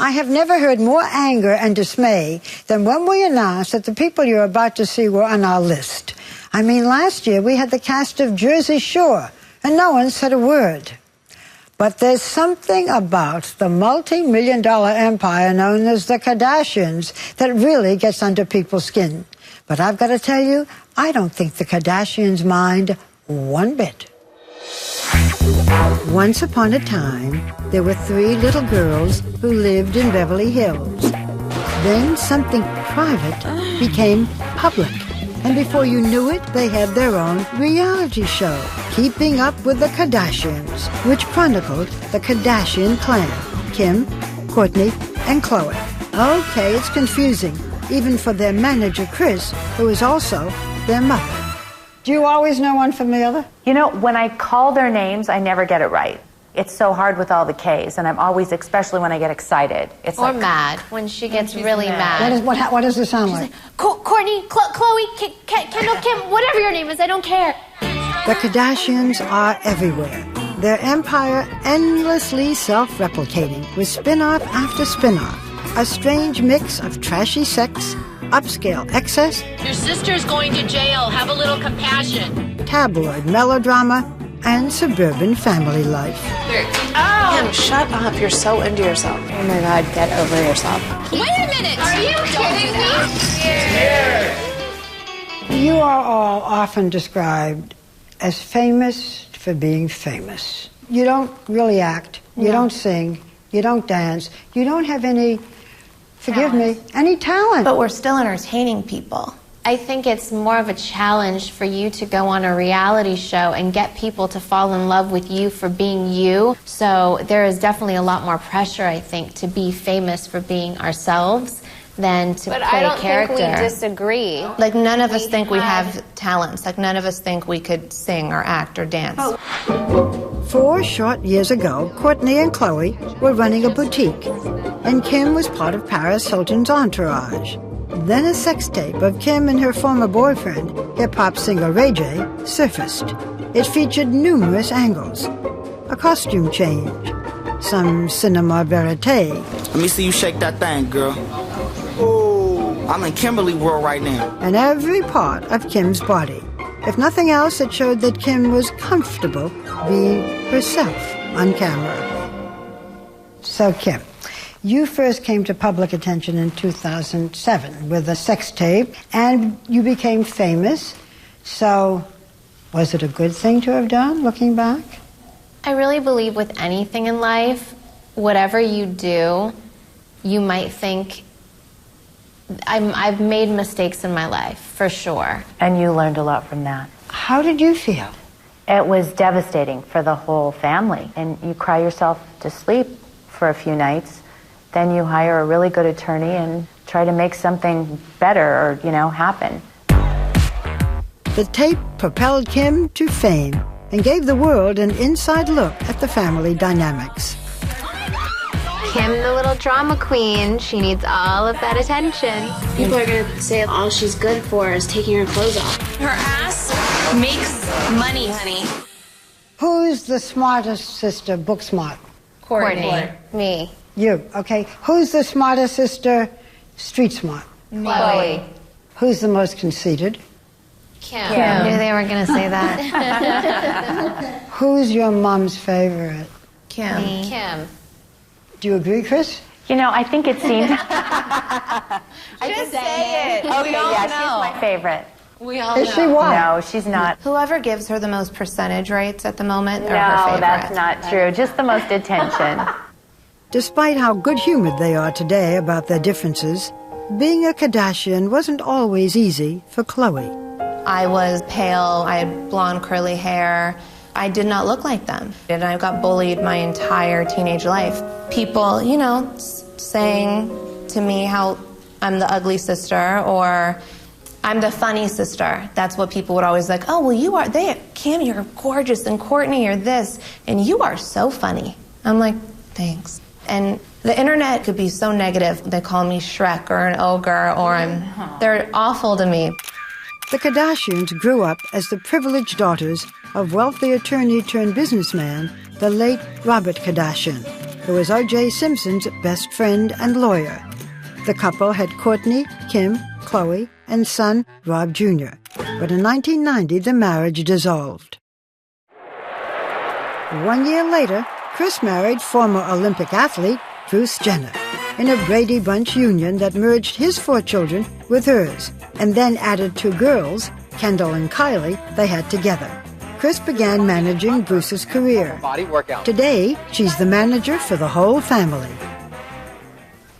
I have never heard more anger and dismay than when we announced that the people you're about to see were on our list. I mean, last year we had the cast of Jersey Shore, and no one said a word. But there's something about the multi-million-dollar empire known as the Kardashians that really gets under people's skin. But I've got to tell you, I don't think the Kardashians mind one bit. Once upon a time, there were 3 little girls who lived in Beverly Hills. Then something private became public. And before you knew it, they had their own reality show, Keeping Up with the Kardashians, which chronicled the Kardashian clan, Kim, Kourtney, and Khloe. Okay, it's confusing, even for their manager, Kris, who is also their mother. Do you always know one from the other? You know, when I call their names, I never get it right. It's so hard with all the Ks, and I'm always, especially when I get excited. It's or like, mad, when she gets really mad. What does it sound like? Kourtney, Khloe, Kendall, Kim, whatever your name is, I don't care. The Kardashians are everywhere. Their empire endlessly self-replicating with spin-off after spin-off. A strange mix of trashy sex, upscale excess, your sister's going to jail, have a little compassion, tabloid melodrama, and suburban family life. Oh! Kim, shut up. You're so into yourself. Oh my God, get over yourself. Wait a minute! Are you kidding me? You are all often described as famous for being famous. You don't really act. You don't sing. You don't dance. You don't have any, forgive me, any talent. But we're still entertaining people. I think it's more of a challenge for you to go on a reality show and get people to fall in love with you for being you. So there is definitely a lot more pressure, I think, to be famous for being ourselves than to play a character. But I don't think we disagree. Like, none of us think we have talents. Like, none of us think we could sing or act or dance. 4 short years ago, Kourtney and Khloe were running a boutique, and Kim was part of Paris Hilton's entourage. Then a sex tape of Kim and her former boyfriend, hip-hop singer Ray J, surfaced. It featured numerous angles, a costume change, some cinema verite. Let me see you shake that thing, girl. Oh, I'm in Kimberly world right now. And every part of Kim's body. If nothing else, it showed that Kim was comfortable being herself on camera. So, Kim, you first came to public attention in 2007 with a sex tape, and you became famous. So, was it a good thing to have done, looking back? I really believe with anything in life, whatever you do, you might think, I've made mistakes in my life, for sure. and you learned a lot from that. How did you feel? It was devastating for the whole family, and you cry yourself to sleep for a few nights. Then you hire a really good attorney and try to make something better or, happen. The tape propelled Kim to fame and gave the world an inside look at the family dynamics. Kim, the little drama queen, she needs all of that attention. People are going to say all she's good for is taking her clothes off. Her ass makes money, honey. Who's the smartest sister, book smart? Kourtney. Me. You, okay. Who's the smartest sister, street smart? Khloe. Who's the most conceited? Kim. I knew they were going to say that. Who's your mom's favorite? Kim. Me. Kim. Do you agree, Kris? I think it seemed... Just say it. Okay, yeah, she's my favorite. We all Is she what? No, she's not. Whoever gives her the most percentage rates at the moment are her No, favorite. that's not true. Just the most attention. Despite how good-humored they are today about their differences, being a Kardashian wasn't always easy for Khloe. I was pale, I had blonde curly hair. I did not look like them. And I got bullied my entire teenage life. People, saying to me how I'm the ugly sister or I'm the funny sister. That's what people would always like, oh, well, Kim, you're gorgeous, and Kourtney, you're this, and you are so funny. I'm like, thanks. And the internet could be so negative. They call me Shrek or an ogre, or they're awful to me. The Kardashians grew up as the privileged daughters of wealthy attorney-turned-businessman, the late Robert Kardashian. who was O.J. Simpson's best friend and lawyer. The couple had Courtney, Kim, Chloe, and son Rob Jr. But in 1990, the marriage dissolved. 1 year later, Kris married former Olympic athlete Bruce Jenner in a Brady Bunch union that merged his 4 children with hers, and then added 2 girls, Kendall and Kylie, they had together. Kris began managing Bruce's career. Body workout. Today, she's the manager for the whole family.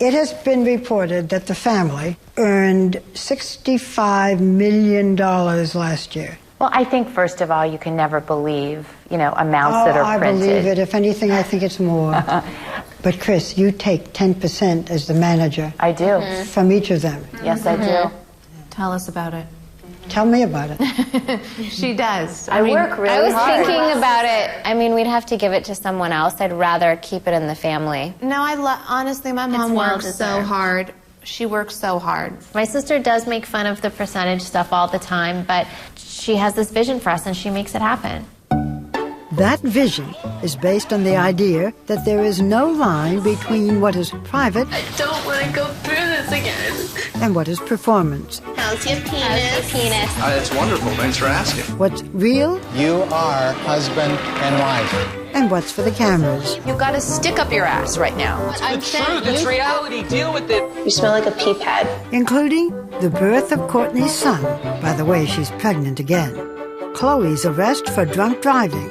It has been reported that the family earned $65 million last year. Well, I think, first of all, you can never believe, amounts that are printed. I believe it. If anything, I think it's more. But, Kris, you take 10% as the manager. I do. Mm-hmm. From each of them. Yes, I do. Tell us about it. Tell me about it. She does. I work really hard. I was thinking about it. I mean, we'd have to give it to someone else. I'd rather keep it in the family. No, honestly, my mom works so hard. She works so hard. My sister does make fun of the percentage stuff all the time, but she has this vision for us and she makes it happen. That vision is based on the idea that there is no line between what is private I don't want to go through this again. and what is performance. How's your penis? It's wonderful. Thanks for asking. What's real You are husband and wife. and what's for the cameras. You gotta stick up your ass right now. It's the truth. It's reality. Deal with it. You smell like a pea pad. Including the birth of Courtney's son. By the way, she's pregnant again. Chloe's arrest for drunk driving.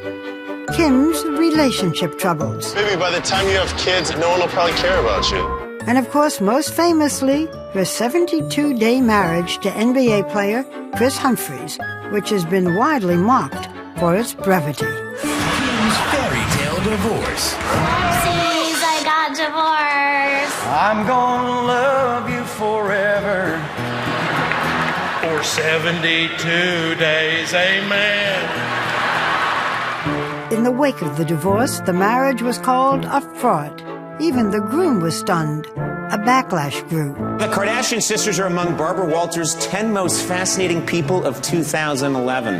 Kim's relationship troubles. Maybe by the time you have kids, no one will probably care about you. And of course, most famously, her 72-day marriage to NBA player Kris Humphries, which has been widely mocked for its brevity. Kim's fairy tale divorce. Oopsies, I got divorced. I'm gonna love you forever. For 72 days, amen. In the wake of the divorce, the marriage was called a fraud. Even the groom was stunned. A backlash grew. The Kardashian sisters are among Barbara Walters' 10 most fascinating people of 2011.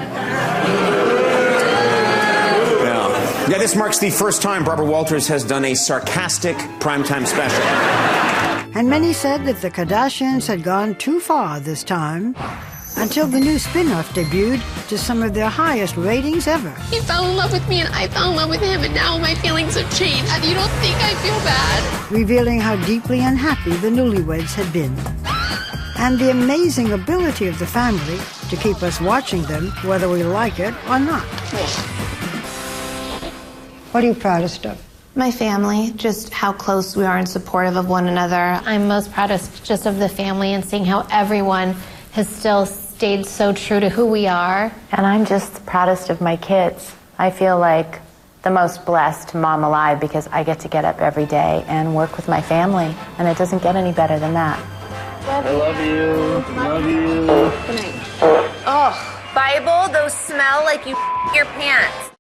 Yeah, this marks the first time Barbara Walters has done a sarcastic primetime special. And many said that the Kardashians had gone too far this time, until the new spin-off debuted to some of their highest ratings ever. He fell in love with me and I fell in love with him, and now my feelings have changed. And you don't think I feel bad? Revealing how deeply unhappy the newlyweds had been. And the amazing ability of the family to keep us watching them, whether we like it or not. What are you proudest of? My family, just how close we are and supportive of one another. I'm most proudest just of the family and seeing how everyone has still stayed so true to who we are. And I'm just proudest of my kids. I feel like the most blessed mom alive because I get to get up every day and work with my family, and it doesn't get any better than that. I love you. Love you. Good night. Oh, Bible, those smell like you your pants.